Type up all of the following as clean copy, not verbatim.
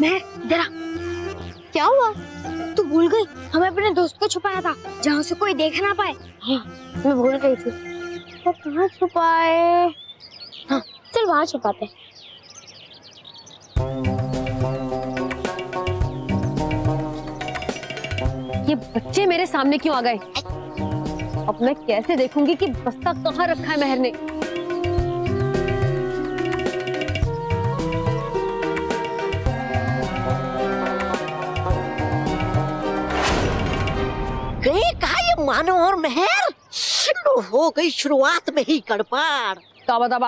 महर इधर आ। क्या हुआ? तू भूल गई हमें अपने दोस्त को छुपाया था जहाँ से कोई देख ना पाए। हाँ, मैं भूल गई थी। तो कहाँ छुपाए? हाँ, चल वहाँ छुपाते। ये बच्चे मेरे सामने क्यों आ गए? अब मैं कैसे देखूंगी कि बस्ता कहाँ रखा है महर ने? गए कहा ये मानो और महर? हो गई शुरुआत में ही गड़बड़। तौबा तौबा।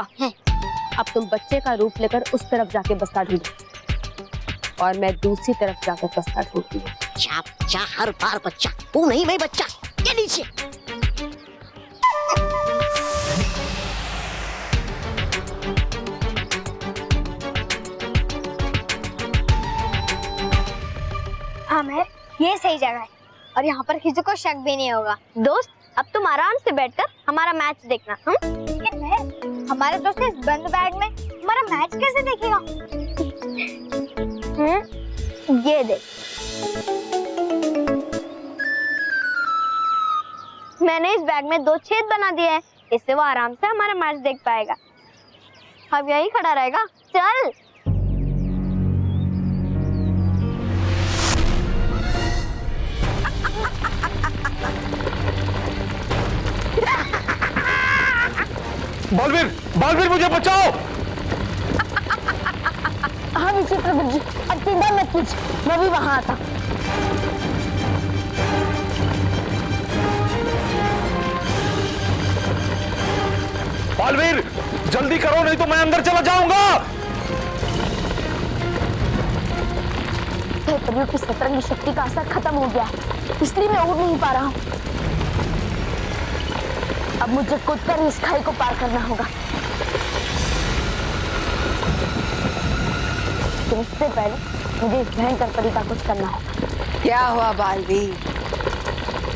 अब तुम बच्चे का रूप लेकर उस तरफ जाके बस्ता ढूंढो और मैं दूसरी तरफ जाकर बस्ता ढूंढती हूँ। बच्चा हर बार बच्चा, तू नहीं मैं बच्चा। ये नीचे। हाँ महर, ये सही जगह है और यहाँ पर किसी को शक भी नहीं होगा। दोस्त, अब तुम आराम से बैठकर हमारा मैच देखना। लेकिन महर, हमारे दोस्त इस बंद बैग में हमारा मैच कैसे देखेगा? ये देख, मैंने इस बैग में 2 छेद बना दिए हैं, इससे वो आराम से हमारा मैच देख पाएगा। अब यही खड़ा रहेगा। चल। बालवीर, बालवीर मुझे बचाओ। हाँ विचित्र गुरुजी, अब चिंता मत कीजिए, मैं भी वहाँ आता। बालवीर जल्दी करो नहीं तो मैं अंदर चला जाऊंगा। तभी की सतरंगी शक्ति का असर खत्म हो गया, इसलिए मैं उड़ नहीं पा रहा हूँ। अब मुझे कूदकर इस खाई को पार करना होगा। तो इससे पहले मुझे इस भयंकर परी का कुछ करना होगा। क्या हुआ बालवीर?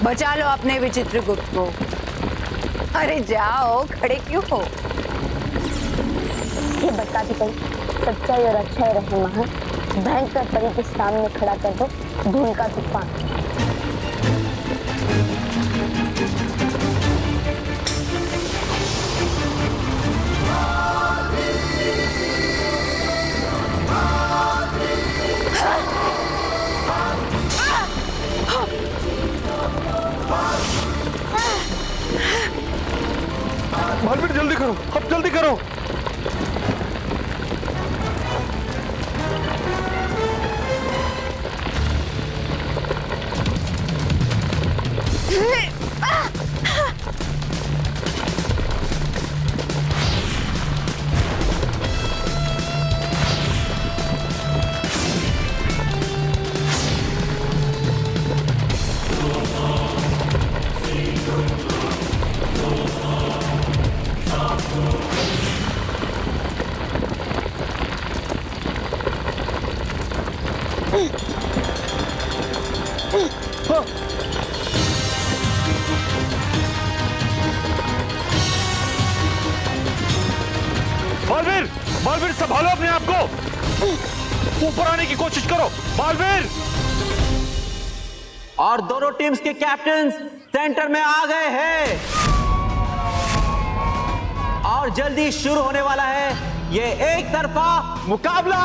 बचा लो अपने विचित्र गुप्त को। अरे जाओ, खड़े क्यों हो? ये बताती परी सच्चाई और अच्छाई रहनुमा है, भयंकर परी के सामने खड़ा कर दो धूल का तूफान। बालवीर जल्दी करो, अब जल्दी करो। बालवीर, बालवीर संभालो अपने आप को, ऊपर आने की कोशिश करो। बालवीर। और दोनों टीम्स के कैप्टन सेंटर में आ गए हैं और जल्दी शुरू होने वाला है ये एक तरफा मुकाबला।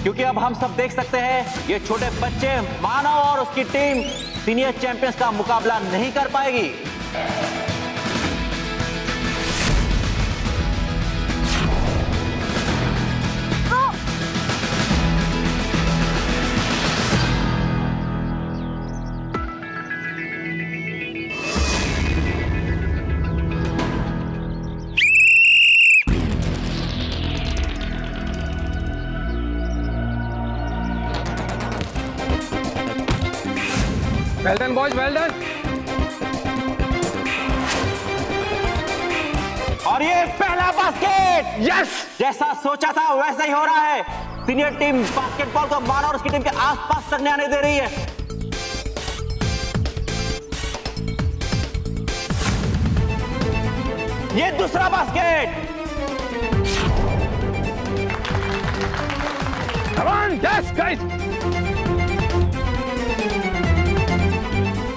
क्योंकि अब हम सब देख सकते हैं ये छोटे बच्चे मानव और उसकी टीम सीनियर चैंपियंस का मुकाबला नहीं कर पाएगी। Well done boys, well done. और ये पहला बास्केट। यस, जैसा सोचा था वैसा ही हो रहा है। सीनियर टीम बास्केटबॉल को मानव और उसकी टीम के आसपास तक नहीं आने दे रही है। ये दूसरा basket. Come on, yes, guys.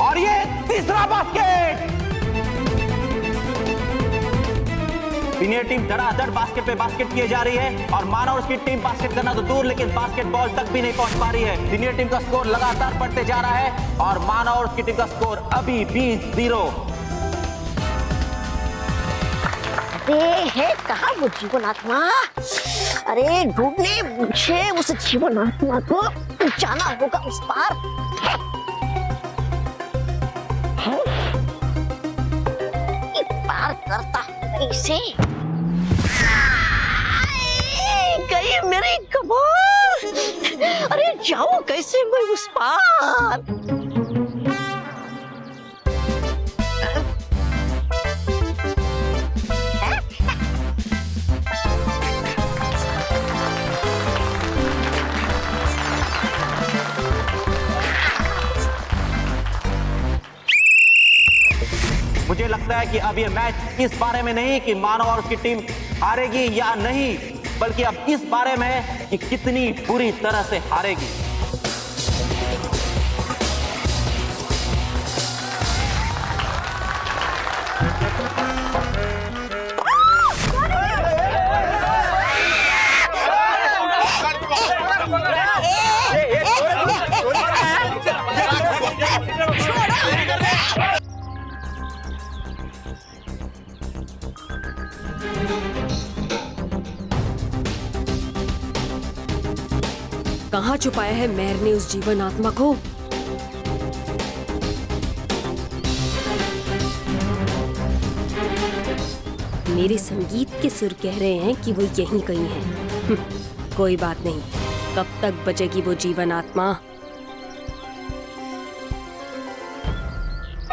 और ये तीसरा बास्केट। सीनियर टीम धड़ाधड़ बास्केट पे बास्केट किए जा रही है और मानव और उसकी टीम बास्केट करना तो दूर लेकिन बास्केटबॉल तक भी नहीं पहुंच पा रही है। सीनियर टीम का स्कोर लगातार बढ़ते जा रहा है और मानव और उसकी टीम का स्कोर अभी भी 0। अरे है कहाँ वो जीवनात्मा? अरे ढूंढने मुझे उस जीवनात्मा को जाना होगा उस पार। पार करता कैसे? गई मेरी कमर। अरे जाओ कैसे मैं उस पार? मुझे लगता है कि अब ये मैच इस बारे में नहीं कि मानव और उसकी टीम हारेगी या नहीं, बल्कि अब इस बारे में है कि कितनी बुरी तरह से हारेगी। कहाँ छुपाया है मेहर ने उस जीवन आत्मा को? मेरे संगीत के सुर कह रहे हैं कि वो यहीं कहीं है। कोई बात नहीं, कब तक बचेगी वो जीवन आत्मा?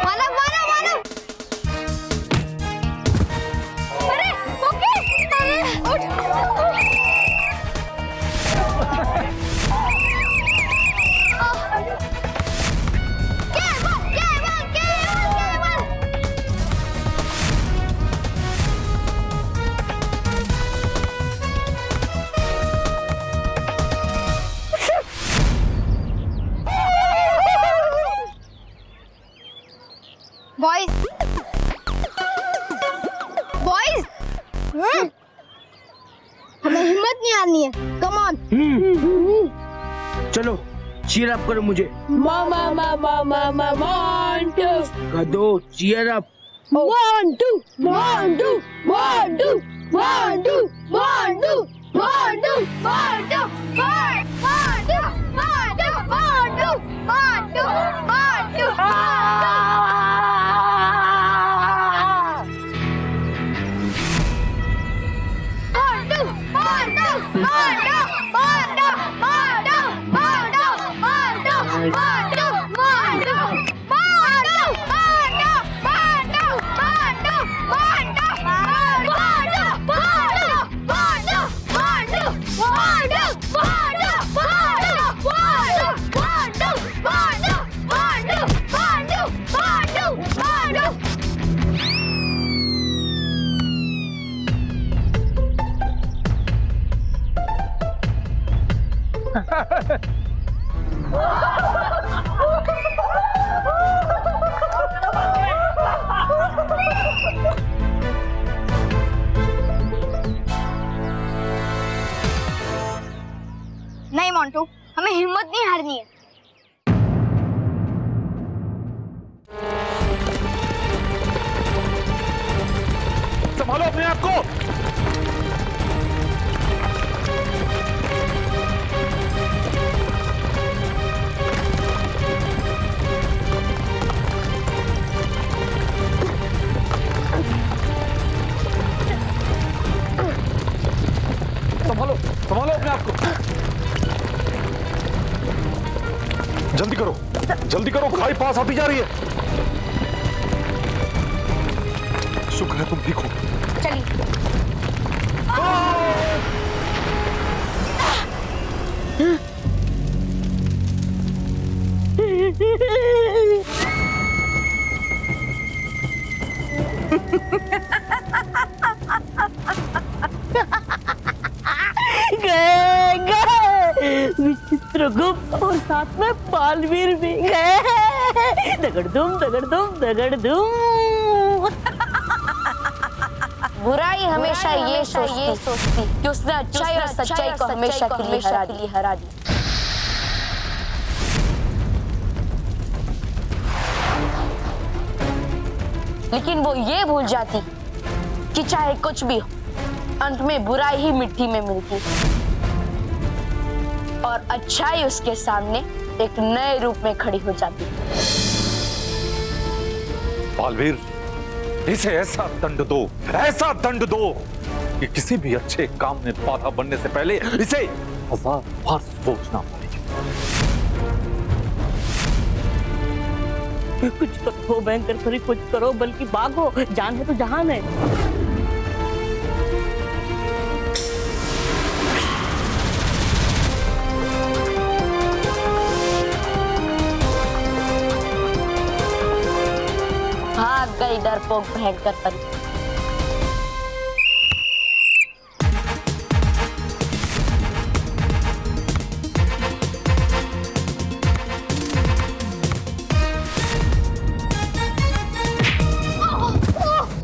मानव मानव मानव, अरे ओके, अरे उठ। बॉयज बॉयज, हमें हिम्मत नहीं आनी है। कम ऑन, चलो चीयर अप करो मुझे। मामा मामा मामा मांटू कर दो चीयर अप। मांटू मांटू मांटू मांटू मांटू मांटू मांटू मांटू मांटू मांटू मांटू मांटू नहीं मोंटू, हमें हिम्मत नहीं हारनी है। संभालो अपने आप को। संभालो संभालो अपने आप को। जल्दी करो, खाई पास आती जा रही है। शुक्र है तुम ठीक हो। चलिए। चित्रगुप्त और साथ में बालवीर भी गए। दगड़दुम दगड़दुम दगड़दुम। बुराई हमेशा ये सोचती कि उसने अच्छाई और सच्चाई को हमेशा के लिए हरा दी। लेकिन वो ये भूल जाती कि चाहे कुछ भी हो, अंत में बुराई ही मिट्टी में मिलती और अच्छाई उसके सामने एक नए रूप में खड़ी हो जाती। बालवीर, इसे ऐसा दंड दो कि किसी भी अच्छे काम में बाधा बनने से पहले इसे 1000 बार सोचना पड़ेगा। कुछ तो हो भयंकर, सॉरी कुछ करो, बल्कि भागो, जान है तो जहान है। भाग गई डरपोक भयंकर परी।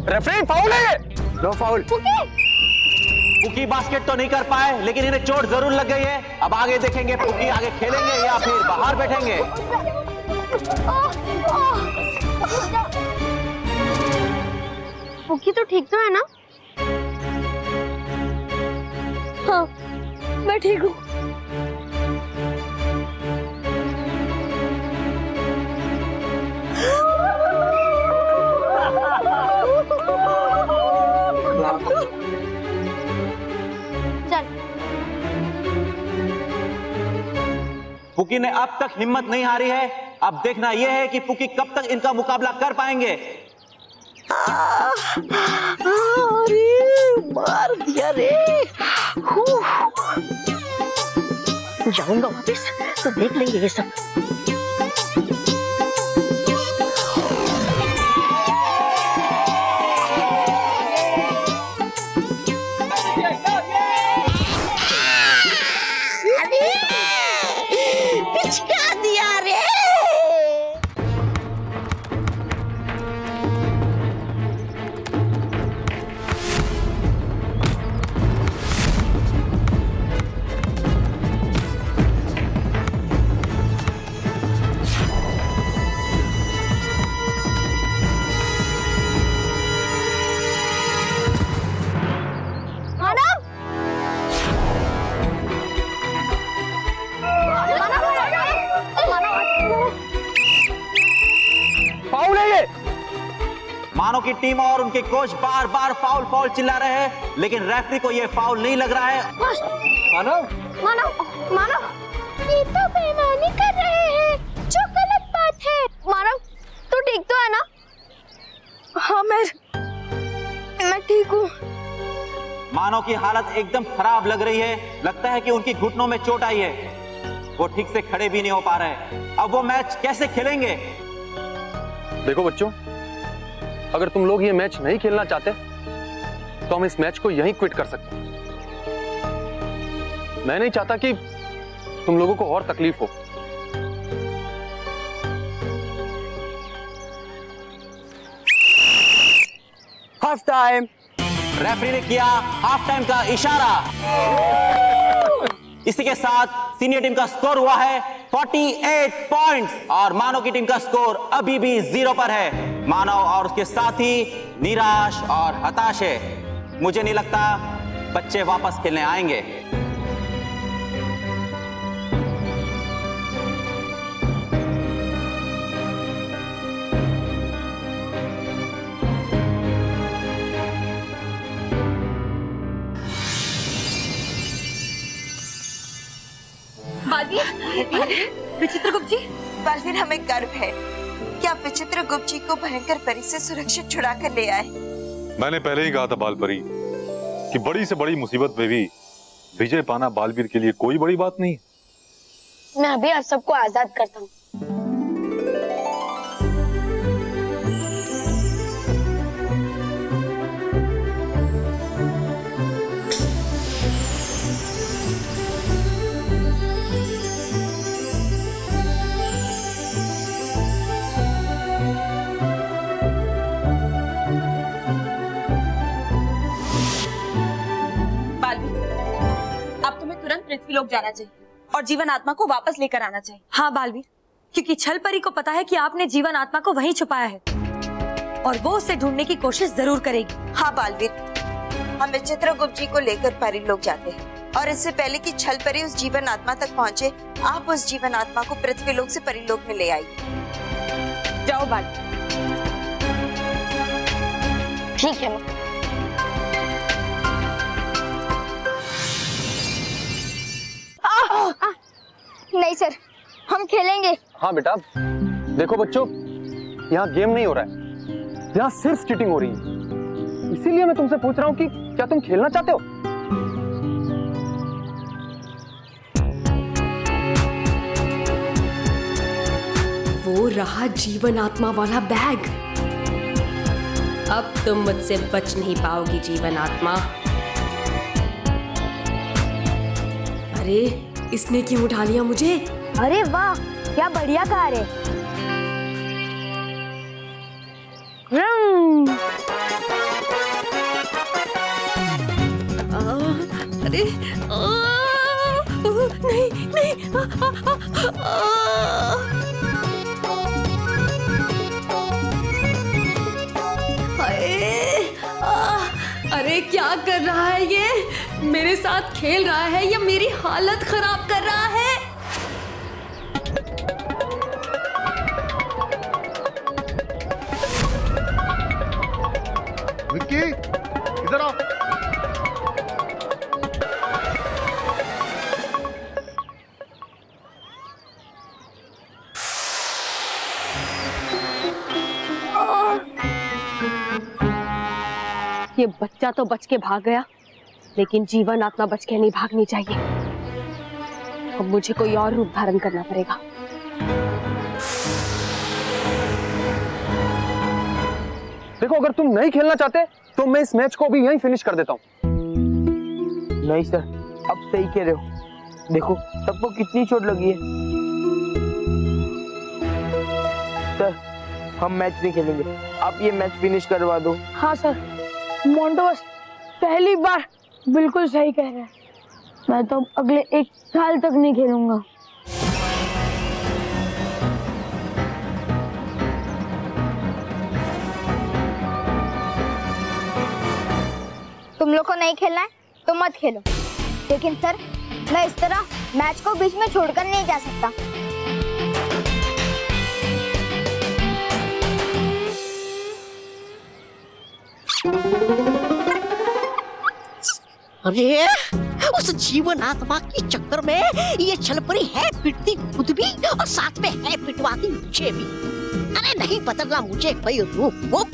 रेफरी फाउल है। No foul. पुकी बास्केट तो नहीं कर पाए, लेकिन इन्हें चोट जरूर लग गई है। अब आगे देखेंगे पुकी आगे खेलेंगे या फिर बाहर बैठेंगे। पुकी तो ठीक तो है ना? हाँ, मैं ठीक हूँ। चल। पुकी ने अब तक हिम्मत नहीं हारी है। अब देखना यह है कि पुकी कब तक इनका मुकाबला कर पाएंगे। अरे मार दिया रे। जाऊंगा वापस तो देख लेंगे ये सब। पिचका दिया रे। मानो की टीम और उनके कोच बार बार फाउल फाउल चिल्ला रहे हैं, लेकिन रेफरी को यह फाउल नहीं लग रहा है। मानव, ये तो बेईमानी कर रहे हैं, जो गलत बात है। मानव, तू ठीक तो है ना? हाँ मैं ठीक हूँ। मानव की हालत एकदम खराब लग रही है। लगता है कि उनकी घुटनों में चोट आई है। वो ठीक से खड़े भी नहीं हो पा रहे। अब वो मैच कैसे खेलेंगे? देखो बच्चों, अगर तुम लोग ये मैच नहीं खेलना चाहते तो हम इस मैच को यहीं क्विट कर सकते हैं। मैं नहीं चाहता कि तुम लोगों को और तकलीफ हो। Half time. रेफरी ने किया हाफ टाइम का इशारा। इसी के साथ सीनियर टीम का स्कोर हुआ है 48 पॉइंट्स और मानव की टीम का स्कोर अभी भी 0 पर है। मानव और उसके साथी निराश और हताश है। मुझे नहीं लगता बच्चे वापस खेलने आएंगे। विचित्रगुप्त जी, बालवीर, हमें गर्व है कि आप विचित्रगुप्त जी को भयंकर परी से सुरक्षित छुड़ा कर ले आए। मैंने पहले ही कहा था बाल परी कि बड़ी से बड़ी मुसीबत में भी विजय पाना बालवीर के लिए कोई बड़ी बात नहीं। मैं अभी आप सबको आजाद करता हूँ। पृथ्वीलोक जाना चाहिए और जीवन आत्मा को वापस लेकर आना चाहिए। हाँ बालवीर, क्योंकि छल परी को पता है कि आपने जीवन आत्मा को वहीं छुपाया है और वो उसे ढूंढने की कोशिश जरूर करेगी। हाँ बालवीर, हम चित्रगुप्त जी को लेकर परिलोक जाते हैं और इससे पहले कि छल परी उस जीवन आत्मा तक पहुँचे, आप उस जीवन आत्मा को पृथ्वीलोक से परिलोक में ले आइए। जाओ बालवीर। ठीक है। नहीं सर, हम खेलेंगे। हाँ बेटा, देखो बच्चों, यहाँ गेम नहीं हो रहा है, यहाँ सिर्फ चीटिंग हो रही है। इसीलिए मैं तुमसे पूछ रहा हूँ कि क्या तुम खेलना चाहते हो? वो रहा जीवन आत्मा वाला बैग। अब तुम मुझसे बच नहीं पाओगी जीवन आत्मा। अरे इसने क्यों उठा लिया मुझे? अरे वाह, क्या बढ़िया कार है। अरे नहीं नहीं। अरे क्या कर रहा है ये? मेरे साथ खेल रहा है या मेरी हालत खराब कर रहा है? विक्की, इधर आओ। ये बच्चा तो बच के भाग गया, लेकिन जीवन आत्मा बच के नहीं भागनी चाहिए। अब मुझे कोई और रूप धारण करना पड़ेगा। देखो, अगर तुम नहीं खेलना चाहते तो मैं इस मैच को भी यहीं फिनिश कर देता हूँ। नहीं सर, अब सही कह रहे हो। देखो सबको कितनी चोट लगी है। सर, हम मैच नहीं खेलेंगे, आप ये मैच फिनिश करवा दो। हाँ सर, मोंटो बस पहली बार बिल्कुल सही कह रहे हैं। मैं तो अगले 1 साल तक नहीं खेलूंगा। तुम लोग को नहीं खेलना है तो मत खेलो, लेकिन सर मैं इस तरह मैच को बीच में छोड़कर नहीं जा सकता। अरे उस जीवन आत्मा के चक्कर में ये छलपरी है पिटती खुद भी और साथ में है पिटवाती मुझे भी। अरे नहीं बदलना मुझे कोई रूप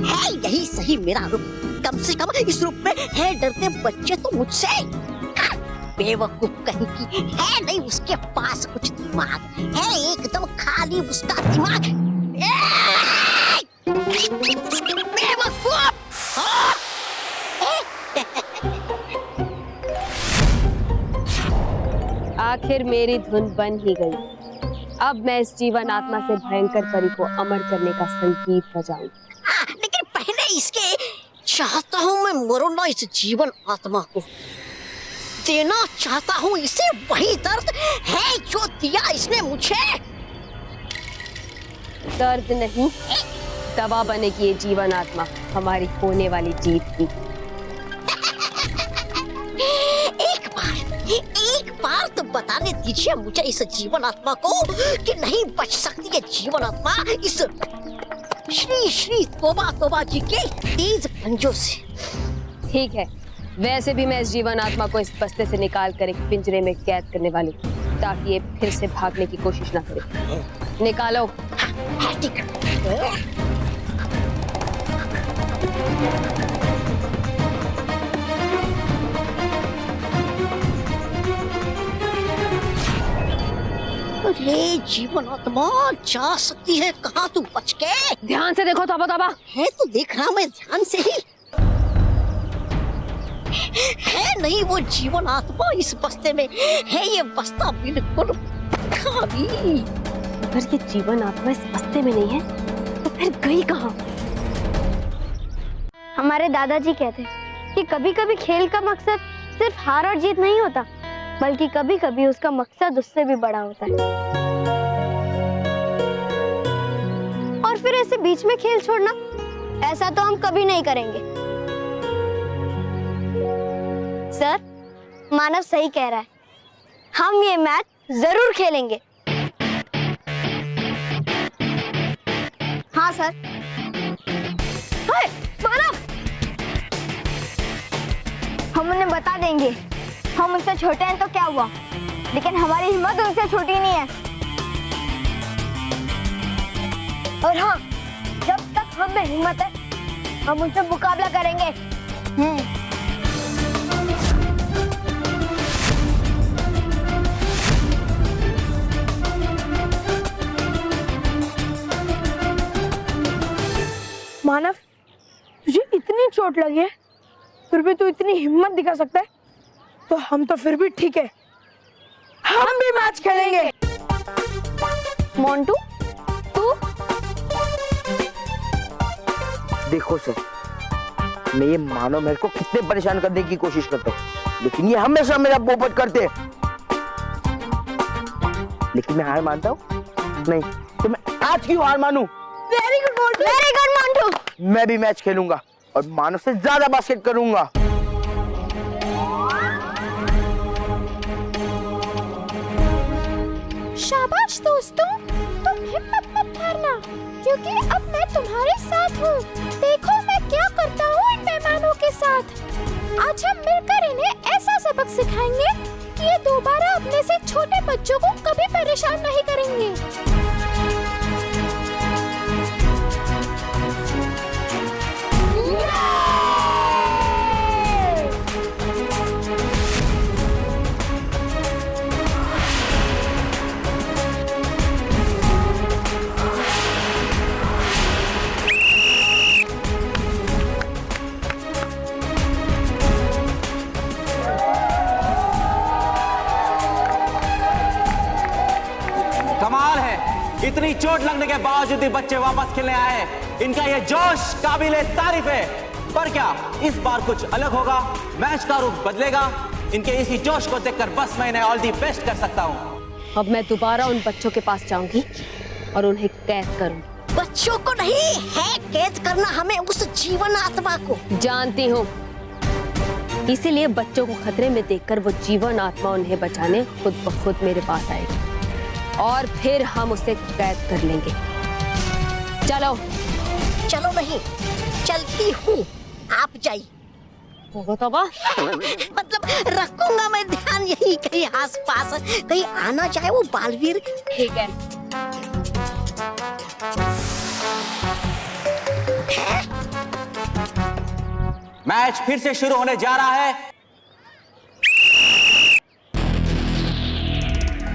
है, यही सही मेरा रूप। कम से कम इस रूप में है डरते बच्चे तो मुझसे। बेवकूफ कहीं की है नहीं उसके पास कुछ दिमाग, है एकदम खाली उसका दिमाग। बेवकूफ। आखिर मेरी धुन बन ही गई। अब मैं इस जीवन आत्मा से भयंकर परी को अमर करने का संगीत बजाऊंगी। लेकिन पहले इसके चाहता हूँ मैं मरना इस जीवन आत्मा को, देना चाहता हूँ इसे वही दर्द है जो दिया इसने मुझे। दर्द नहीं, दवा बनेगी ये जीवन आत्मा हमारी होने वाली जीत की। एक बार तो बताने दीजिए मुझे इस जीवन आत्मा को कि नहीं बच सकती है जीवन आत्मा इस श्री श्री तोबा तोबा जी के तेज पंजों से। ठीक है, वैसे भी मैं इस जीवन आत्मा को इस बस्ते से निकाल कर एक पिंजरे में कैद करने वाली हूँ, ताकि ये फिर से भागने की कोशिश ना करे। निकालो। अरे जीवन आत्मा जा सकती है कहाँ तू बच के? ध्यान से देखो तबा तबा। है तो देख रहा मैं ध्यान से ही। है नहीं वो जीवन आत्मा इस बस्ते में, है ये बस्ता बिल्कुल खाली। अगर ये जीवन आत्मा इस बस्ते में नहीं है तो फिर गई कहाँ? हमारे दादाजी कहते कि कभी कभी खेल का मकसद सिर्फ हार और जीत नहीं होता, बल्कि कभी कभी उसका मकसद उससे भी बड़ा होता है। और फिर ऐसे बीच में खेल छोड़ना, ऐसा तो हम कभी नहीं करेंगे। सर, मानव सही कह रहा है, हम ये मैच जरूर खेलेंगे। हाँ सर। हाय, मानव, हम उन्हें बता देंगे हम उनसे छोटे हैं तो क्या हुआ, लेकिन हमारी हिम्मत उनसे छोटी नहीं है। और हाँ, जब तक हम में हिम्मत है हम उनसे मुकाबला करेंगे। मानव, तुझे इतनी चोट लगी है फिर भी तू इतनी हिम्मत दिखा सकता है, तो हम तो फिर भी ठीक है, हम भी मैच खेलेंगे। मोंटू, तू? देखो सर, मैं ये मानव मेरे को कितने परेशान करने की कोशिश करता हूँ, लेकिन ये हमेशा मेरा पोपट करते हैं। लेकिन मैं हार मानता हूँ नहीं, तो मैं आज क्यों हार मानूं? Very good Montu, very good Montu. मैं भी मैच खेलूंगा और मानव से ज्यादा बास्केट करूंगा। शाबाश दोस्तों, तुम हिम्मत मत हारना, क्योंकि अब मैं तुम्हारे साथ हूँ। देखो मैं क्या करता हूँ इन मेहमानों के साथ। आज हम मिलकर इन्हें ऐसा सबक सिखाएंगे कि ये दोबारा अपने से छोटे बच्चों को कभी परेशान नहीं करेंगे। कमाल है, इतनी चोट लगने के बावजूद भी बच्चे वापस खेलने आए। इनका ये जोश काबिले तारीफ है। पर क्या इस बार कुछ अलग होगा? मैच का रुख बदलेगा? इनके इसी जोश को देखकर बस मैं इन्हें ऑल दी बेस्ट कर सकता हूँ। अब मैं दोबारा उन बच्चों के पास जाऊंगी और उन्हें कैद करूंगी। बच्चों को नहीं है कैद करना, हमें उस जीवन आत्मा को। जानती हूँ, इसीलिए बच्चों को खतरे में देखकर वो जीवन आत्मा उन्हें बचाने खुद ब खुद मेरे पास आएगी और फिर हम उसे कैद कर लेंगे। चलो। चलो नहीं, चलती हूँ, आप जाइए। मतलब रखूंगा मैं ध्यान यही कहीं आस पास, कहीं आना चाहे वो बालवीर। ठीक है। मैच फिर से शुरू होने जा रहा है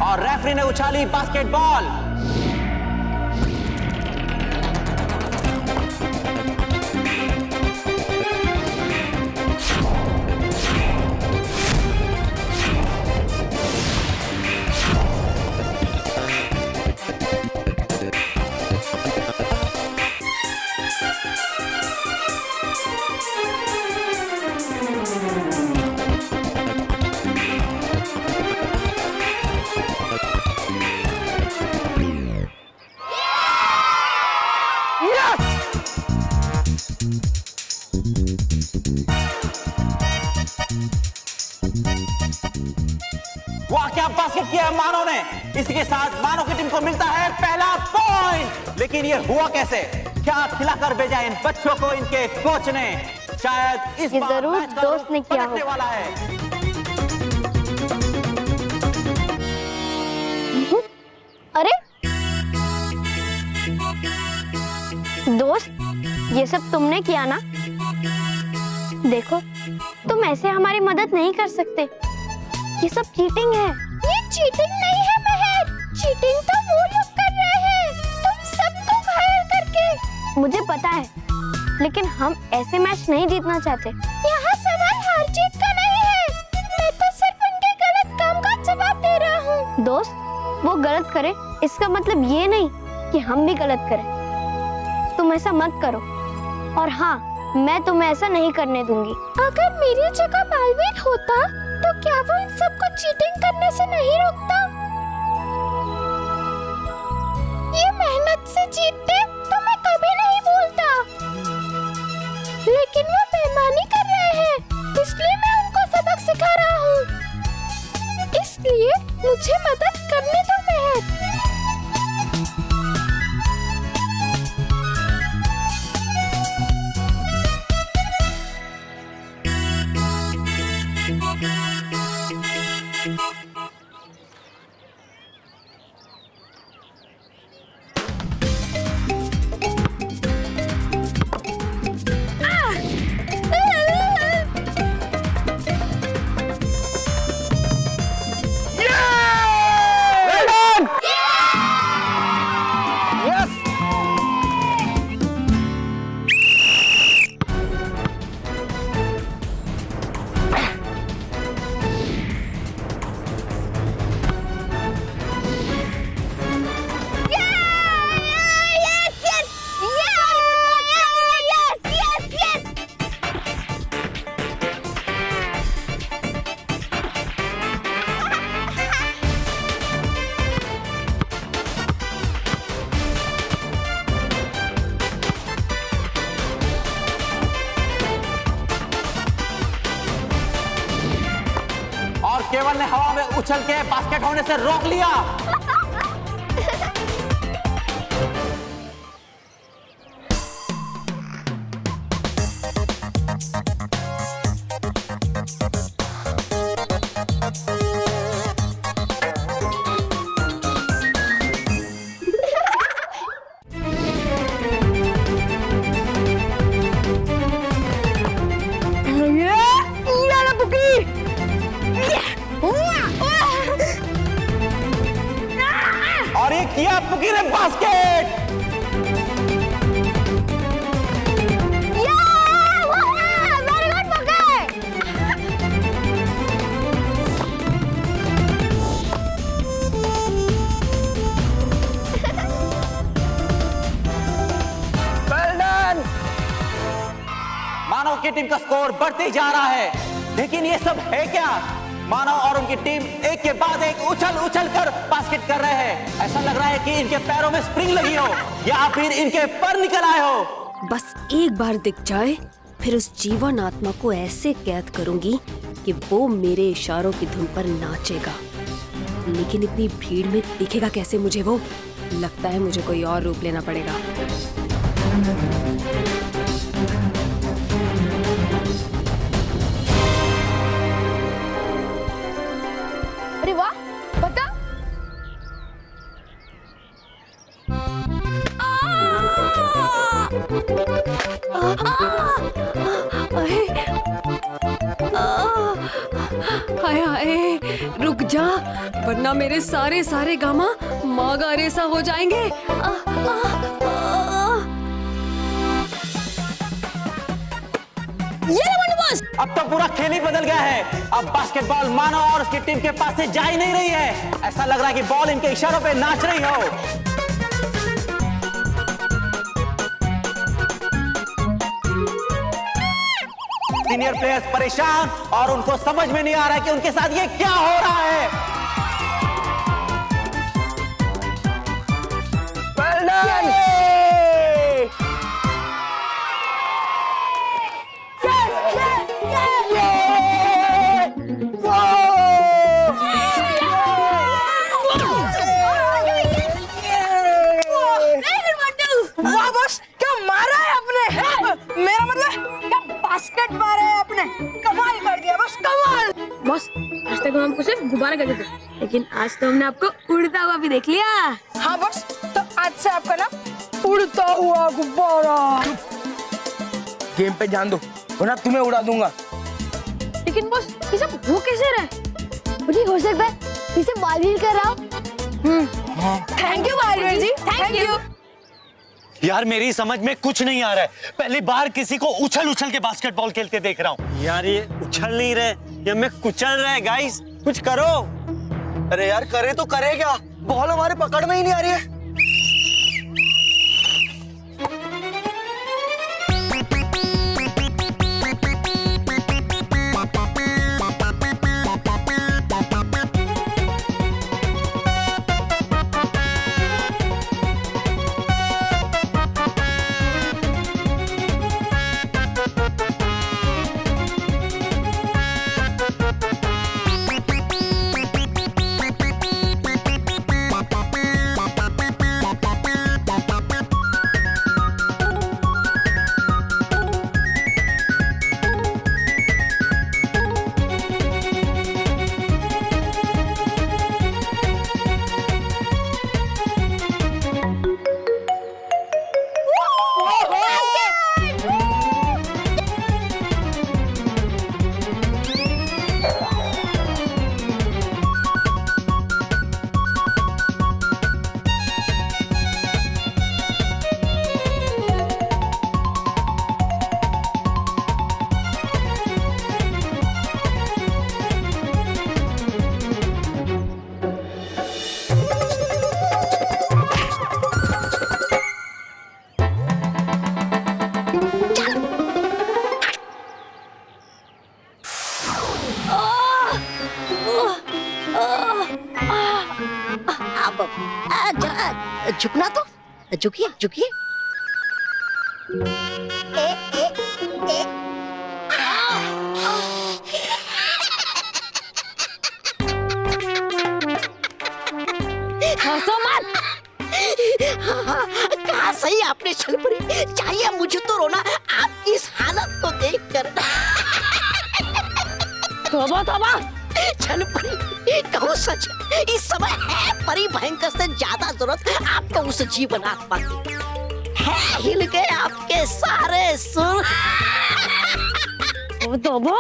और रेफरी ने उछाली बास्केटबॉल। वाह, क्या बास्केट किया है मानव ने। इसके साथ मानव की टीम को मिलता है पहला पॉइंट। लेकिन ये हुआ कैसे? क्या खिलाकर भेजा इन बच्चों को इनके कोच ने? शायद इस बार जरूर मैच का दोस्त ने किया पलटने वाला है। अरे दोस्त, ये सब तुमने किया ना? देखो, तुम ऐसे हमारी मदद नहीं कर सकते, ये सब चीटिंग है। ये चीटिंग नहीं है महर, चीटिंग तो वो लोग कर रहे हैं, तुम सबको घायल करके। मुझे पता है, लेकिन हम ऐसे मैच नहीं जीतना चाहते। यहाँ सवाल हार जीत का नहीं है, मैं तो सिर्फ उनके गलत काम का जवाब दे रहा हूँ। दोस्त, वो गलत करे इसका मतलब ये नहीं कि हम भी गलत करें। तुम ऐसा मत करो, और हाँ, मैं तुम्हें ऐसा नहीं करने दूंगी। अगर मेरी जगह बालवीर होता तो तो क्या वो इन सबको चीटिंग करने से नहीं रोकता? ये मेहनत से जीतते तो मैं कभी नहीं बोलता, लेकिन वो बेईमानी कर रहे हैं, इसलिए मैं उनको सबक सिखा रहा हूँ। इसलिए मुझे मदद करने दो महक। केवल ने हवा में उछल के बास्केट होने से रोक लिया। और ये किया पुकी ने basket. Very good Pookie. Well done. Manav की टीम का स्कोर बढ़ते जा रहा है, लेकिन ये सब है क्या? मानव और उनकी टीम एक के बाद एक उछल उछल कर बास्केट कर रहे हैं। ऐसा लग रहा है कि इनके पैरों में स्प्रिंग लगी हो या फिर इनके पर निकल आए हो। बस एक बार दिख जाए, फिर उस जीवन आत्मा को ऐसे कैद करूंगी कि वो मेरे इशारों की धुन पर नाचेगा। लेकिन इतनी भीड़ में दिखेगा कैसे मुझे वो? लगता है मुझे कोई और रूप लेना पड़ेगा। अरे वाह, बता। हाय हाय, रुक जा, वरना मेरे सारे सारे गामा मागा रेसा हो जाएंगे। अब तो पूरा खेल ही बदल गया है। अब बास्केटबॉल मानव और उसकी टीम के पास से जा ही नहीं रही है। ऐसा लग रहा है कि बॉल इनके इशारों पे नाच रही हो। सीनियर प्लेयर्स परेशान और उनको समझ में नहीं आ रहा है कि उनके साथ ये क्या हो रहा है। वाह बॉस, क्या मारा है आपने? मेरा मतलब क्या बास्केट मारा है आपने? कमाल कर दिया बॉस, कमाल। बॉस, आज तक हम आपको सिर्फ गुब्बारा कहते थे, लेकिन आज तो हमने आपको उड़ता हुआ भी देख लिया। हाँ बॉस, तो आज से आपका नाम उड़ता हुआ गुब्बारा। गेम पे ध्यान दो, वरना तुम्हें उड़ा दूंगा। लेकिन बॉस, ये सब हो कैसे रहा है? मुझे हो सकता है इसे बालवीर कर रहा हूँ। Thank you Balveer ji, thank you. यार मेरी समझ में कुछ नहीं आ रहा है। पहली बार किसी को उछल उछल के बास्केटबॉल खेलते देख रहा हूँ। यार ये उछल नहीं रहे, ये हमें कुचल रहे। गाइस कुछ करो। अरे यार करे तो करे क्या, बॉल हमारे पकड़ में ही नहीं आ रही है। झुकिए झुकिए। हंसो मत। कहा सही आपने छलपरी, चाहिए मुझे तो रोना आपकी इस हालत को देखकर। तौबा तौबा। छलपरी कहूँ सच, इस समय है परी भयंकर से ज्यादा जरूरत आपको उस जीवन आत्मा की। है हिल गए आपके सारे सुर। तौबा।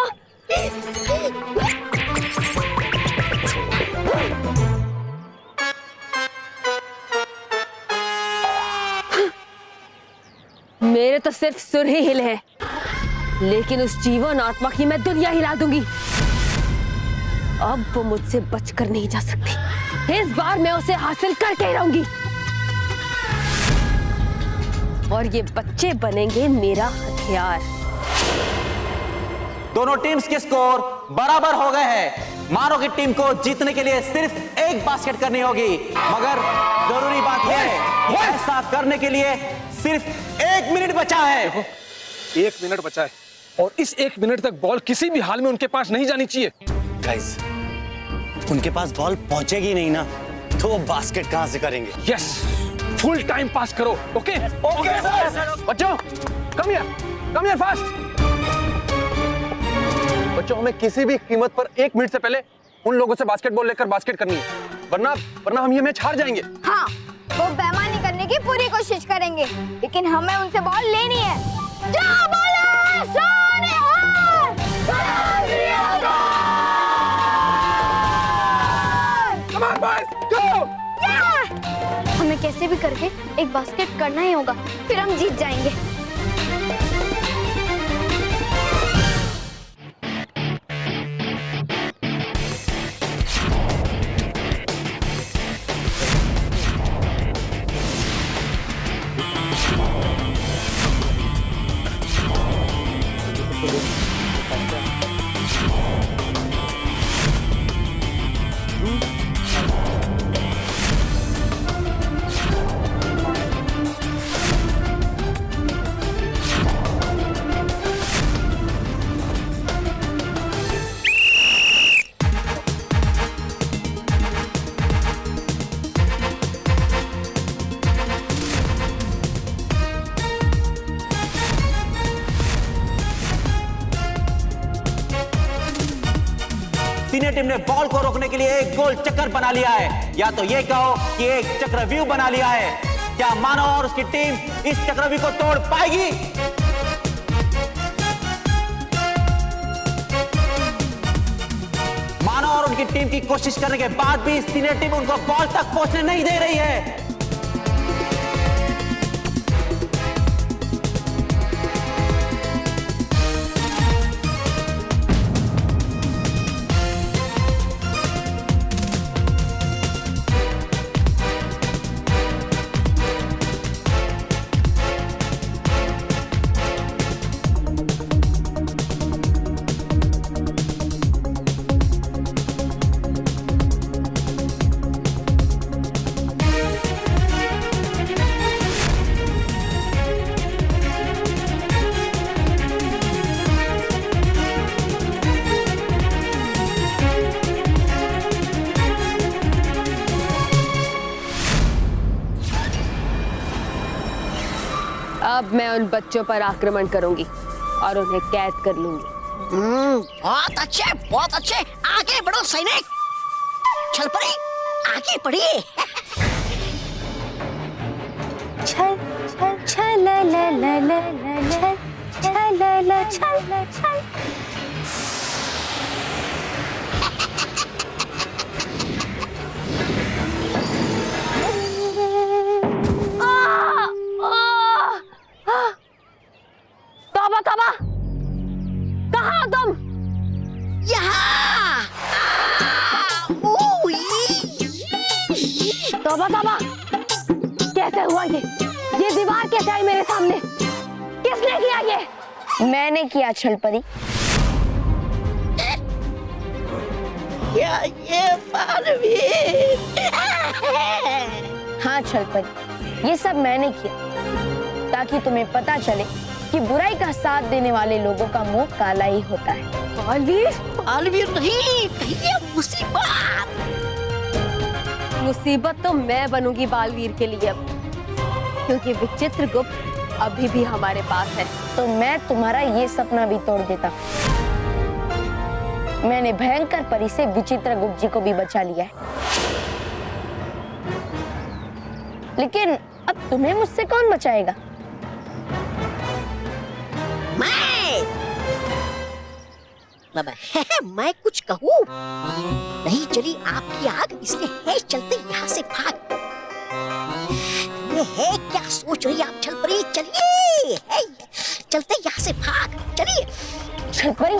मेरे तो सिर्फ सुर ही हिले हैं, लेकिन उस जीवन आत्मा की मैं दुनिया हिला दूंगी। अब वो मुझसे बचकर नहीं जा सकती। इस बार मैं उसे हासिल करके ही रहूंगी। और ये बच्चे बनेंगे मेरा हथियार। दोनों टीम्स के स्कोर बराबर हो गए हैं। मानो की टीम को जीतने के लिए सिर्फ एक बास्केट करनी होगी, मगर जरूरी बात यह है कि ऐसा करने के लिए सिर्फ 1 मिनट बचा है। 1 मिनट बचा है और इस 1 मिनट तक बॉल किसी भी हाल में उनके पास नहीं जानी चाहिए। गाइस, उनके पास बॉल पहुंचेगी नहीं ना, तो वो बास्केट कहां से करेंगे? यस, फुल टाइम पास करो। Okay okay sir. बच्चों, कम हियर फास्ट। बच्चों, हमें किसी भी कीमत पर 1 मिनट से पहले उन लोगों से बास्केटबॉल लेकर बास्केट करनी है, वरना हम ये मैच हार जाएंगे। हाँ, वो बेईमानी करने की पूरी कोशिश करेंगे, लेकिन हमें उनसे बॉल लेनी है। जाओ बोलो सोने हार! Come on boys, go! हमें कैसे भी करके एक बास्केट करना ही होगा, फिर हम जीत जाएंगे। सीनियर टीम ने बॉल को रोकने के लिए एक गोल चक्कर बना लिया है, या तो ये कहो कि एक चक्रव्यूह बना लिया है। क्या मानव और उसकी टीम इस चक्रव्यूह को तोड़ पाएगी? मानव और उनकी टीम की कोशिश करने के बाद भी सीनियर टीम उनको बॉल तक पहुंचने नहीं दे रही है। अब मैं उन बच्चों पर आक्रमण करूंगी और उन्हें कैद कर लूंगी। बहुत अच्छे, आगे बढ़ो सैनिक। छलपरी, आगे बढ़िए। छल छल छल ला ला ला ला ला छल ला ला छल छल। तौबा तौबा, कहाँ हो तुम? यहाँ। तौबा तौबा, कैसे हुआ ये दीवार कैसे आई मेरे सामने? किसने किया ये? मैंने किया छलपरी। ये मानवी। हाँ छलपरी, ये सब मैंने किया ताकि तुम्हें पता चले कि बुराई का साथ देने वाले लोगों का मुंह काला ही होता है। बालवीर नहीं, कहिए मुसीबत। मुसीबत तो मैं बनूंगी बालवीर के लिए अब, क्योंकि विचित्रगुप्त अभी भी हमारे पास है। तो मैं तुम्हारा ये सपना भी तोड़ देता। मैंने भयंकर परी से विचित्रगुप्त जी को भी बचा लिया है। लेकिन अब तुम्हें मुझसे कौन बचाएगा? मैं कुछ कहूँ? नहीं चली आपकी आग, इसलिए है चलते यहाँ से भाग। ये है क्या सोच रही आप छलपरी? चलिए, है चलते यहाँ से भाग, चलिए। छलपरी,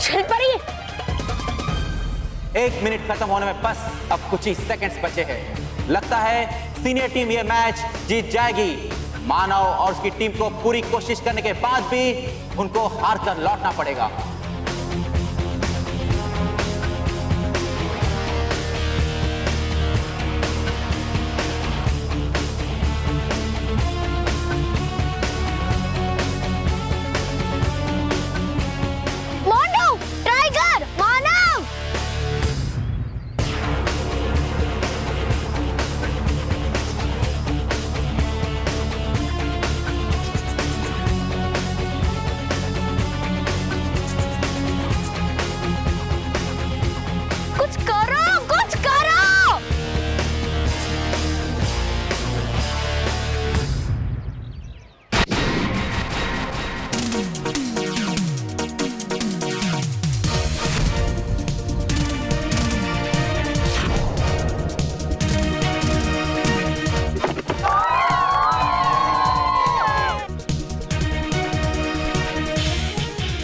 छलपरी। 1 मिनट खत्म होने में बस अब कुछ ही सेकंड्स बचे हैं। लगता है सीनियर टीम ये मैच जीत जाएगी। मानव और उसकी टीम को पूरी कोशिश करने के बाद भी उनको हार कर लौटना पड़ेगा। मोंडू, टाइगर, मानव। कुछ करो, कुछ करो।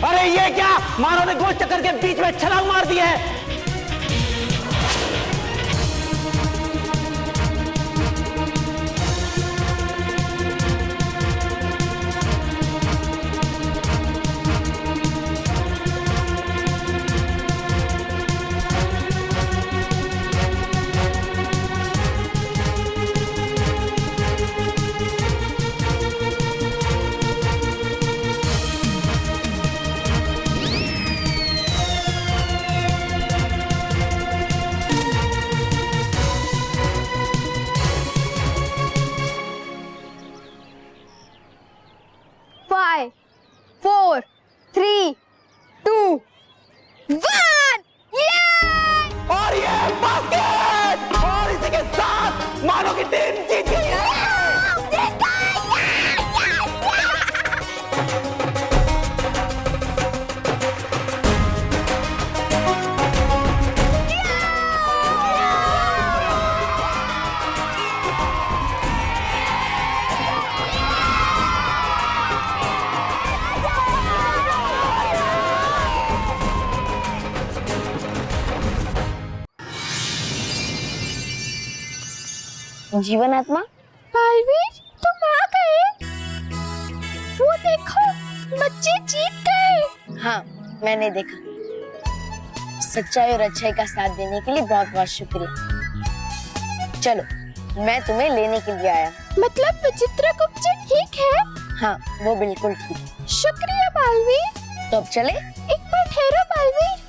अरे ये क्या, मानव ने गोल चक्कर के बीच में छलांग मार दी है। Five, 4, 3, 2, 1। और ये बास्केट, और इसी के साथ मानव की टीम जीत गई है। जीवन आत्मा, बालवीर, तुम आ गए। वो देखो, बच्चे जीत गए। हाँ, मैंने देखा। सच्चाई और अच्छाई का साथ देने के लिए बहुत बहुत शुक्रिया। चलो, मैं तुम्हें लेने के लिए आया। मतलब विचित्रगुप्त जी ठीक है? हाँ, वो बिल्कुल ठीक है। शुक्रिया बालवीर। तो अब चले? एक बार ठहरो बालवीर।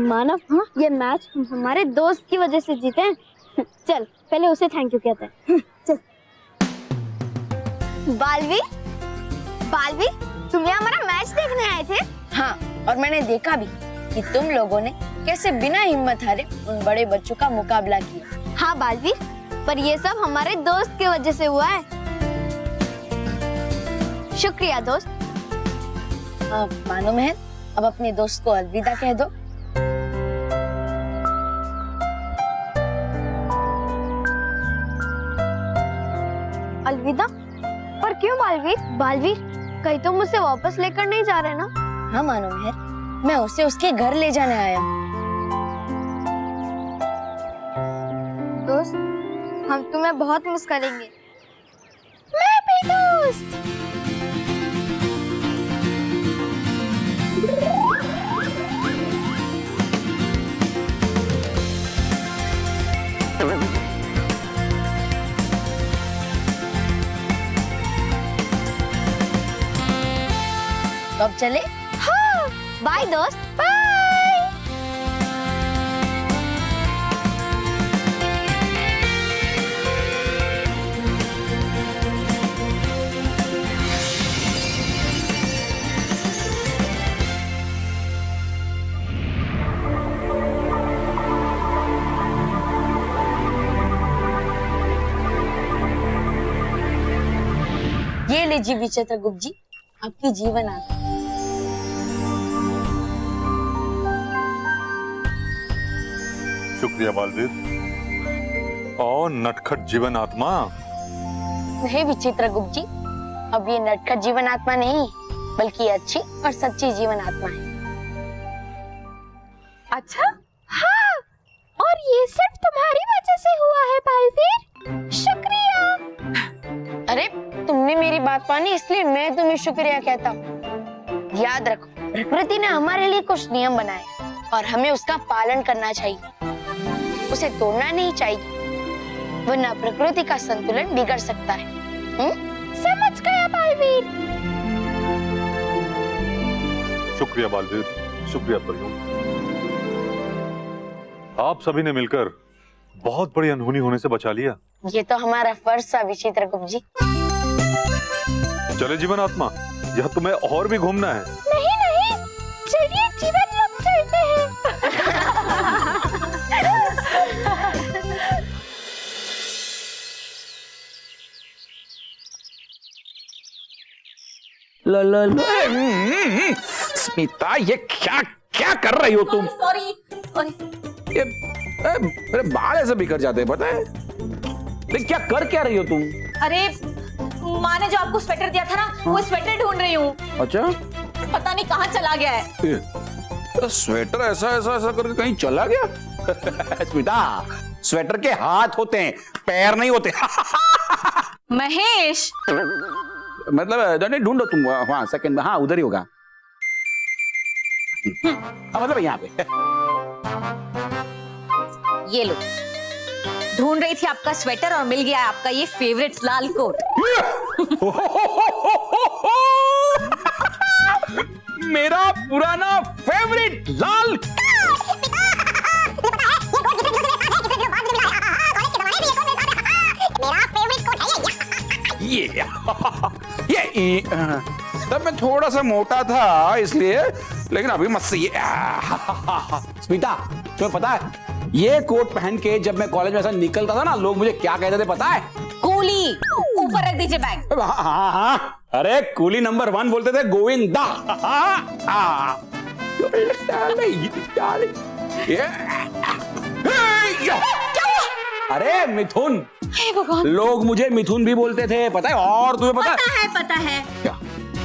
मानव, ये मैच हमारे दोस्त की वजह से जीते हैं। चल, पहले उसे थैंक यू कहते हैं। चल। बालवीर, बालवीर, तुम यहाँ हमारा मैच देखने आए थे? हाँ, और मैंने देखा भी कि तुम लोगों ने कैसे बिना हिम्मत हारे उन बड़े बच्चों का मुकाबला किया। हाँ बालवीर, पर ये सब हमारे दोस्त की वजह से हुआ है। शुक्रिया दोस्त। मानो महल, अब अपने दोस्त को अलविदा कह दो। अलविदा? क्यों बालवीर? बालवीर, कहीं तुम मुझसे वापस लेकर नहीं जा रहे ना? हाँ मानो मेहर, मैं उसे उसके घर ले जाने आया हूँ। दोस्त, हम तुम्हें बहुत मिस करेंगे। मैं भी दोस्त। तो अब चले? हाँ, बाय दोस्त, बाय। ये लीजिए विचित्रगुप्त जी, आपकी जीवन आत्मा। शुक्रिया बालवीर। और नटखट जीवन आत्मा। नहीं विचित्रगुप्त जी, अब ये नटखट जीवन आत्मा नहीं, बल्कि अच्छी और सच्ची जीवन आत्मा है। अच्छा? हाँ, और ये सिर्फ तुम्हारी वजह से हुआ है बालवीर। शुक्रिया। अरे तुमने मेरी बात मानी, इसलिए मैं तुम्हें शुक्रिया कहता हूँ। याद रखो, प्रकृति ने हमारे लिए कुछ नियम बनाए और हमें उसका पालन करना चाहिए, उसे तोड़ना नहीं चाहिए, वरना प्रकृति का संतुलन बिगड़ सकता है। समझ गया बालवीर। शुक्रिया बालवीर, शुक्रिया परियों। आप सभी ने मिलकर बहुत बड़ी अनहोनी होने से बचा लिया। ये तो हमारा फर्ज था विचित्रगुप्त जी। चले जीवन आत्मा, यह तुम्हें और भी घूमना है? नहीं नहीं, चलिए जीवन लोग चलते हैं। स्मिता, ये क्या क्या कर रही हो तुम? सॉरी। ये मेरे बाल ऐसे बिखर जाते हैं, पता है? लेकिन क्या कर क्या रही हो तुम? अरे माँ ने जो आपको स्वेटर दिया था ना, वो स्वेटर ढूंढ रही हूँ। अच्छा, पता नहीं कहाँ चला गया है। स्वेटर ऐसा ऐसा ऐसा करके कहीं चला गया? स्मिता, स्वेटर के हाथ होते हैं, पैर नहीं होते। महेश, मतलब नहीं, ढूंढो तुम। हाँ, सेकंड में, हाँ उधर ही होगा। हाँ, मतलब यहाँ पे। ये लो, ढूंढ रही थी आपका स्वेटर और मिल गया आपका ये फेवरेट लाल कोट। मेरा पुराना फेवरेट लाल। ये तब मैं थोड़ा सा मोटा था इसलिए, लेकिन अभी मस्त ये। स्मिता, तुम्हें पता है ये कोट पहन के जब मैं कॉलेज में ऐसा निकलता था ना, लोग मुझे क्या कहते थे पता है? कूली। ऊपर रख दीजिए बैग। हाँ हाँ, अरे कूली नंबर 1 बोलते थे, गोविंदा। अरे मिथुन, लोग मुझे मिथुन भी बोलते थे, पता है? और तुम्हें पता है? पता है क्या?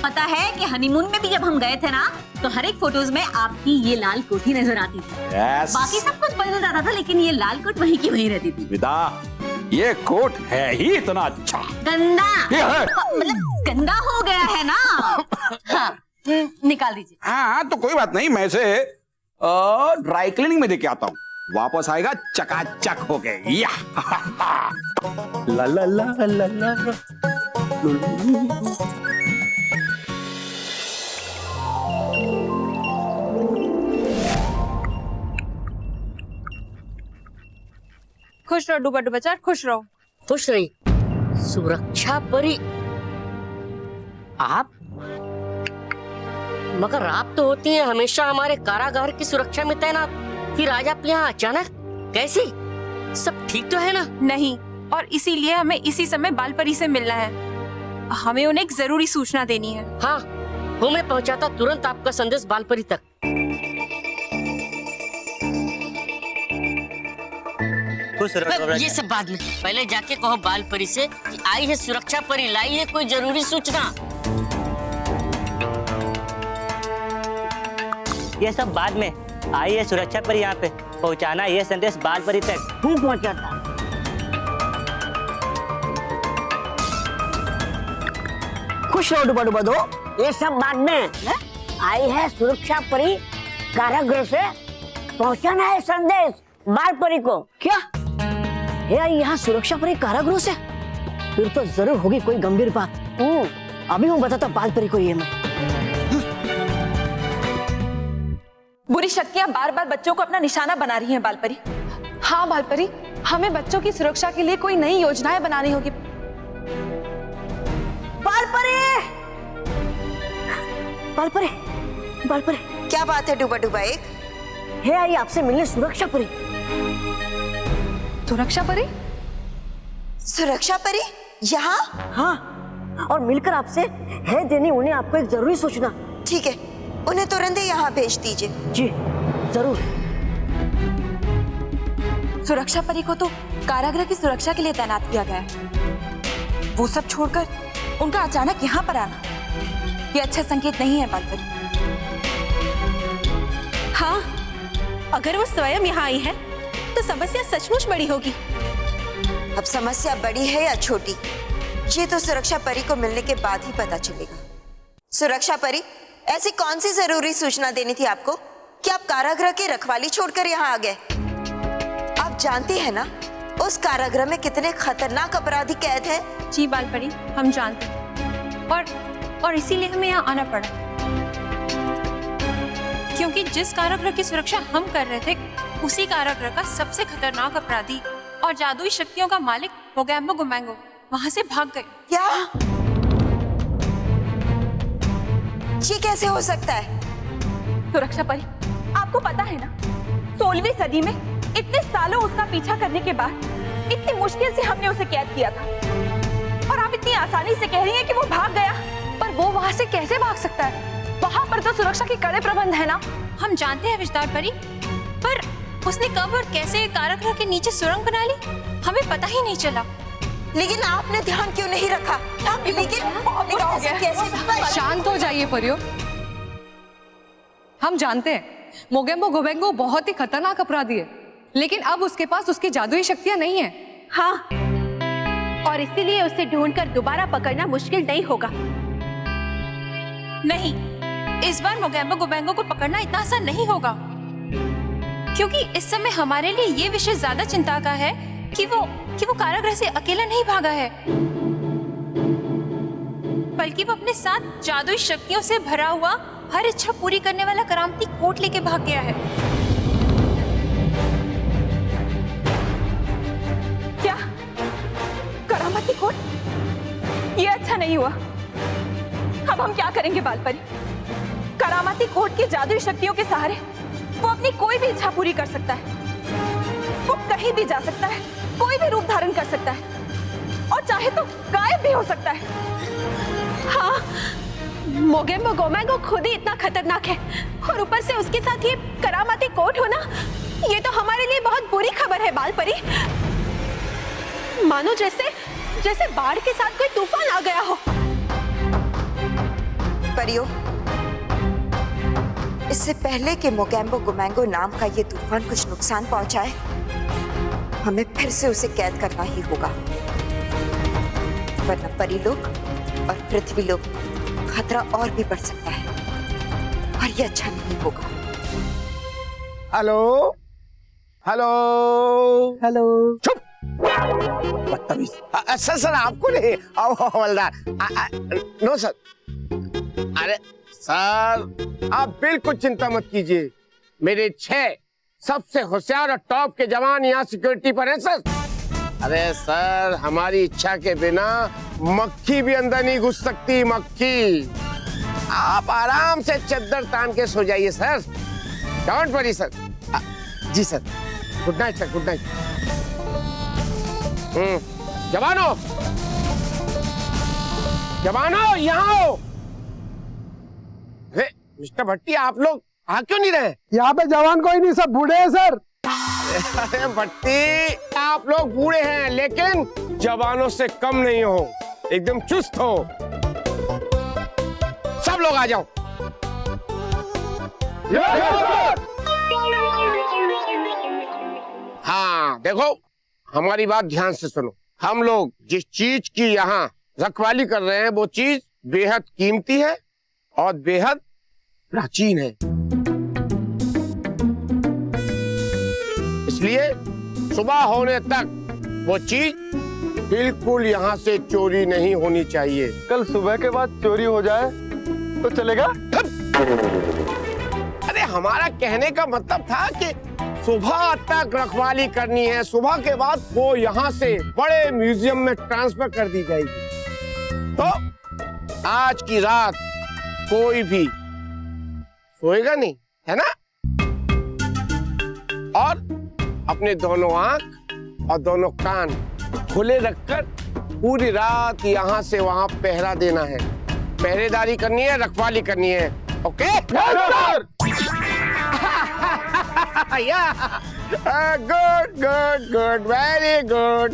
पता है कि हनीमून में भी जब हम गए थे ना, तो हर एक फोटोज में आपकी ये लाल कोट ही नजर आती थी। Yes. बाकी सब कुछ बदल जाता था, लेकिन ये लाल कोट वहीं की वहीं रहती थी। विदा, ये कोट है ही इतना अच्छा। गंदा, ये है। मतलब गंदा हो गया है ना। हाँ, निकाल दीजिए। हाँ, तो कोई बात नहीं, मैं इसे ड्राई क्लीनिंग में देके आता हूँ, वापस आएगा चकाचक हो गए। या ला ला ला ला ला। खुश रहो डूबा डूबा चाट, खुश रहो। खुश रही सुरक्षा परी आप? मगर आप तो होती हैं हमेशा हमारे कारागार की सुरक्षा में तैनात, फिर आज आप यहाँ अचानक कैसी? सब ठीक तो है ना? नहीं, और इसीलिए हमें इसी समय बालपरी से मिलना है। हमें उन्हें एक जरूरी सूचना देनी है। हाँ, वो मैं पहुँचाता तुरंत आपका संदेश बालपरी तक। ये सब बाद में, पहले जाके कहो बालपरी से कि आई है सुरक्षा परी, लाई है कोई जरूरी सूचना। ये सब बाद में। आइए सुरक्षा परी यहाँ पे पहुँचाना ये संदेश बाल परी तक। तू पहुंचाता। खुश रहो डुबा डुबा दो, ये सब बाद में। आई है सुरक्षा परी कारागृह से, पहुंचाना है संदेश बाल परी को। क्या ये आई यहाँ सुरक्षा परी कारागृह से? फिर तो जरूर होगी कोई गंभीर बात। अभी मैं बताता बाल परी को ये मैं। बुरी शक्तियां बार बार बच्चों को अपना निशाना बना रही हैं बालपरी। हाँ बालपरी, हमें बच्चों की सुरक्षा के लिए कोई नई योजनाएं बनानी होगी। बालपरी, बालपरी, बालपरी, क्या बात है डुबा डुबा एक? है आई आपसे मिलने सुरक्षा परी। सुरक्षा परी? सुरक्षा परी यहाँ? हाँ, और मिलकर आपसे है देनी उन्हें आपको एक जरूरी सूचना। ठीक है, उन्हें तुरंत ही यहाँ भेज दीजिए। जी जरूर। सुरक्षा परी को तो कारागृह की सुरक्षा के लिए तैनात किया गया है। वो सब छोड़कर उनका अचानक यहाँ पर आना, ये अच्छा संकेत नहीं है बालपरी। हाँ, अगर वो स्वयं यहाँ आई है तो समस्या सचमुच बड़ी होगी। अब समस्या बड़ी है या छोटी, ये तो सुरक्षा परी को मिलने के बाद ही पता चलेगा। सुरक्षा परी, ऐसी कौन सी जरूरी सूचना देनी थी आपको कि आप कारागृह की रखवाली छोड़कर यहाँ आ गए? आप जानती हैं ना उस कारागृह में कितने खतरनाक अपराधी कैद हैं? जी बालपरी, हम जानते हैं और इसीलिए हमें यहाँ आना पड़ा, क्योंकि जिस कारागृह की सुरक्षा हम कर रहे थे उसी कारागृह का सबसे खतरनाक अपराधी और जादुई शक्तियों का मालिक मोगैम्बो गुमैंगो वहां से भाग गए। क्या? ये कैसे हो सकता है? सुरक्षा परी, आपको पता है ना 16वीं सदी में इतने सालों उसका पीछा करने के बाद इतनी मुश्किल से हमने उसे कैद किया था, और आप इतनी आसानी से कह रही हैं कि वो भाग गया। पर वो वहां से कैसे भाग सकता है? वहां पर तो सुरक्षा के कड़े प्रबंध है ना। हम जानते हैं विजदार परी, पर उसने कब और कैसे कारागृह के नीचे सुरंग बना ली हमें पता ही नहीं चला। लेकिन आपने ध्यान क्यों नहीं रखा? शांत हो जाइए परियो। हम जानते हैं मोगेम्बो गुबेंगो बहुत ही खतरनाक अपराधी है, लेकिन अब उसके पास उसकी जादुई शक्तियां नहीं है। हाँ, और इसीलिए उसे ढूंढकर दोबारा पकड़ना मुश्किल नहीं होगा। नहीं, इस बार मोगेम्बो गुबेंगो को पकड़ना इतना आसान नहीं होगा, क्योंकि इस समय हमारे लिए ये विषय ज्यादा चिंता का है कि वो कारागृह से अकेला नहीं भागा है, बल्कि वो अपने साथ जादुई शक्तियों से भरा हुआ हर इच्छा पूरी करने वाला करामती कोट लेके भाग गया है। क्या? करामती कोट? ये अच्छा नहीं हुआ। अब हम क्या करेंगे बालपरी? करामती कोट की जादुई शक्तियों के सहारे वो अपनी कोई भी इच्छा पूरी कर सकता है। वो कहीं भी जा सकता है, कोई भी रूप धारण कर सकता है, और चाहे तो गायब भी हो सकता है। हाँ, मोगेम्बो गुबेंगो खुद ही इतना खतरनाक है, और ऊपर से उसके साथ ये करामाती कोट होना, ये तो हमारे लिए बहुत बुरी खबर है बालपरी। मानो जैसे बाढ़ के साथ कोई तूफान आ गया हो। परियो, इससे पहले कि मोगेम्बो गुमैंगो नाम का ये तूफान कुछ नुकसान पहुंचाए, हमें फिर से उसे कैद करना ही होगा, वरना परी लोग और पृथ्वी लोग खतरा और भी बढ़ सकता है, और ये अच्छा नहीं होगा। Hello hello hello. चुप, बदतमीज। सर आपको नहीं। आओ हवलदार। No sir. अरे सर, आप बिल्कुल चिंता मत कीजिए, मेरे 6 सबसे होशियार और टॉप के जवान यहाँ सिक्योरिटी पर हैं सर। अरे सर, हमारी इच्छा के बिना मक्खी भी अंदर नहीं घुस सकती। मक्खी, आप आराम से चद्दर तान के सो जाइए सर। Don't worry sir. जी sir, good night sir, good night. जवानों, जवानों यहाँ आओ। मिस्टर भट्टी, आप लोग आ क्यों नहीं रहे? यहाँ पे जवान कोई नहीं, सब बूढ़े हैं सर। अरे भट्टी, आप लोग बूढ़े हैं लेकिन जवानों से कम नहीं हो, एकदम चुस्त हो। सब लोग आ जाओ। हाँ देखो, हमारी बात ध्यान से सुनो। हम लोग जिस चीज की यहाँ रखवाली कर रहे हैं वो चीज बेहद कीमती है और बेहद प्राचीन है। इसलिए सुबह होने तक वो चीज बिल्कुल यहाँ से चोरी नहीं होनी चाहिए। कल सुबह के बाद चोरी हो जाए तो चलेगा? अरे हमारा कहने का मतलब था कि सुबह तक रखवाली करनी है, सुबह के बाद वो यहाँ से बड़े म्यूजियम में ट्रांसफर कर दी जाएगी। तो आज की रात कोई भी सोएगा नहीं, है ना? और अपने दोनों आंख और दोनों कान खुले रखकर पूरी रात यहाँ से वहां पहरा देना है। पहरेदारी करनी है, रखवाली करनी है। Okay? Good good good, very good.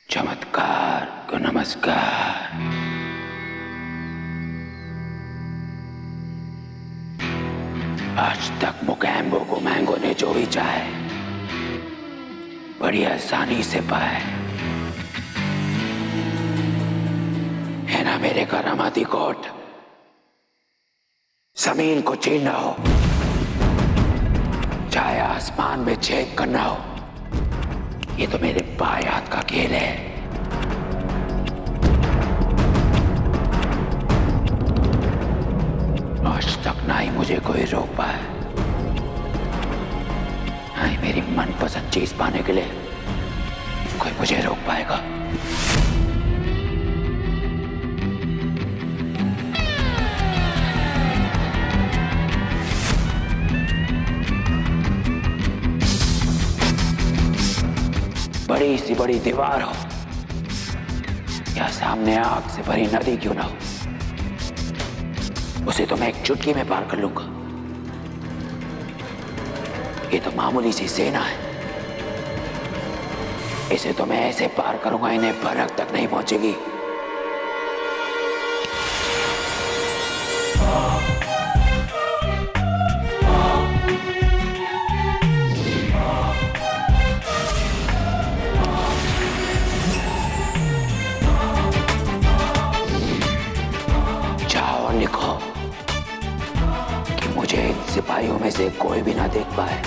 चमत्कार को नमस्कार। आज तक मुगैम्बो को मैंगो ने जो भी चाहे बड़ी आसानी से पाए, है ना मेरे करामाती कोट? जमीन को चीरना हो, चाहे आसमान में छेद करना हो, ये तो मेरे बाएं हाथ का खेल है। आज तक ना ही मुझे कोई रोक पाया, ना ही मेरी मनपसंद चीज पाने के लिए कोई मुझे रोक पाएगा। बड़ी सी बड़ी दीवार हो या सामने आग से भरी नदी क्यों ना हो, उसे तो मैं एक चुटकी में पार कर लूंगा। ये तो मामूली सी सेना है, इसे तो मैं ऐसे पार करूंगा इन्हें भनक तक नहीं पहुंचेगी। लिखो कि मुझे इन सिपाहियों में से कोई भी ना देख पाए।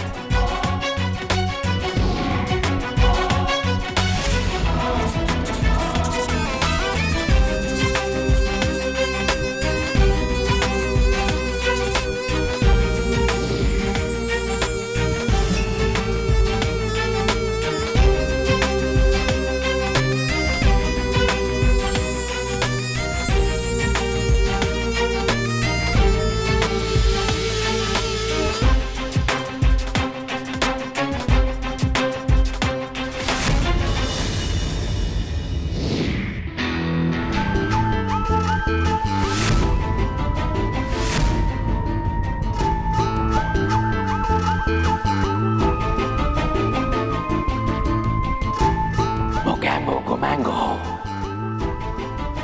मैंगो हो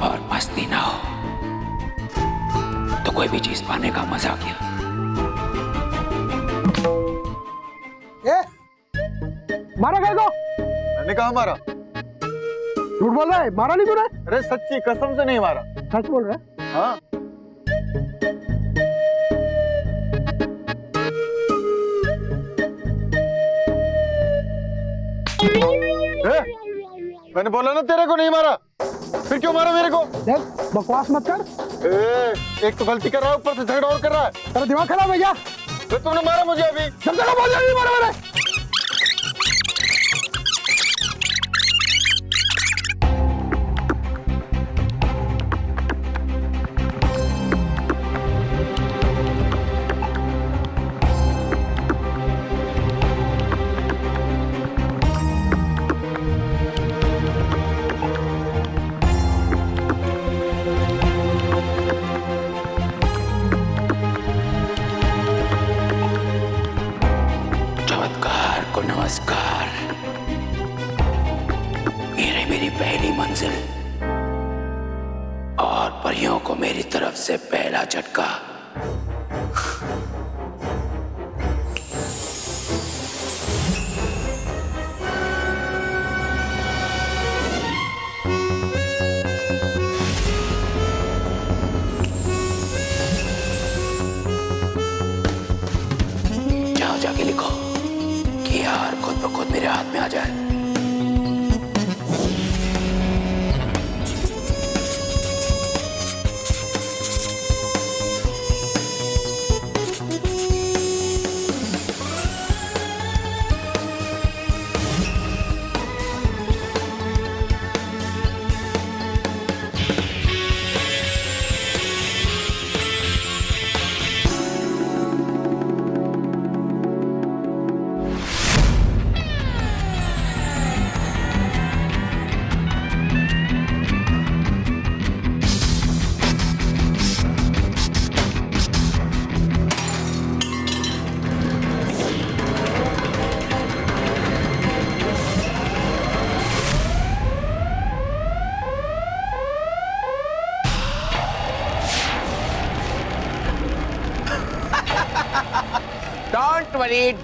और मस्ती ना हो तो कोई भी चीज पाने का मजा क्या। मारा गए को आपने कहा मारा? झूठ बोल रहा है, मारा नहीं तूने? अरे सच्ची कसम से नहीं मारा। सच बोल रहा है? हाँ। मैंने बोला ना तेरे को नहीं मारा, फिर क्यों मारा मेरे को? देख बकवास मत कर। एक तो गलती कर रहा है, ऊपर से झगड़ा और कर रहा है। तेरा दिमाग खराब है क्या? तो तुमने मारा मुझे अभी। जब तक बोल नहीं मारा मैंने। चमत्कार को नमस्कार। ये रही मेरी पहली मंजिल और परियों को मेरी तरफ से पहला झटका। जाओ जाके लिखो कि यार खुद ब खुद मेरे हाथ में आ जाए।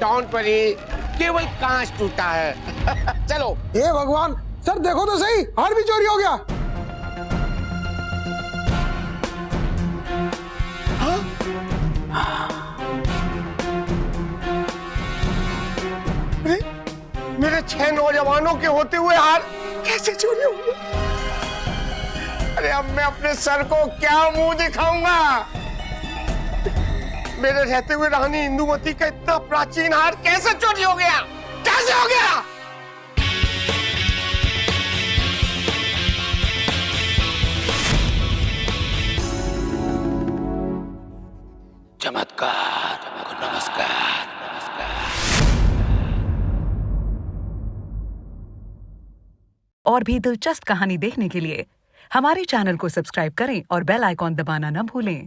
डोंट वरी, केवल कांच टूटा है। चलो। हे भगवान, सर देखो तो सही, हार भी चोरी हो गया। मेरे 6 नौजवानों के होते हुए हार कैसे चोरी हो गया? अरे अब मैं अपने सर को क्या मुंह दिखाऊंगा? मेरे रहते हुए रानी इंदुमती का इतना प्राचीन हार कैसे चोरी हो गया? कैसे हो गया? चमत्कार को नमस्कार। और भी दिलचस्प कहानी देखने के लिए हमारे चैनल को सब्सक्राइब करें और बेल आइकॉन दबाना न भूलें।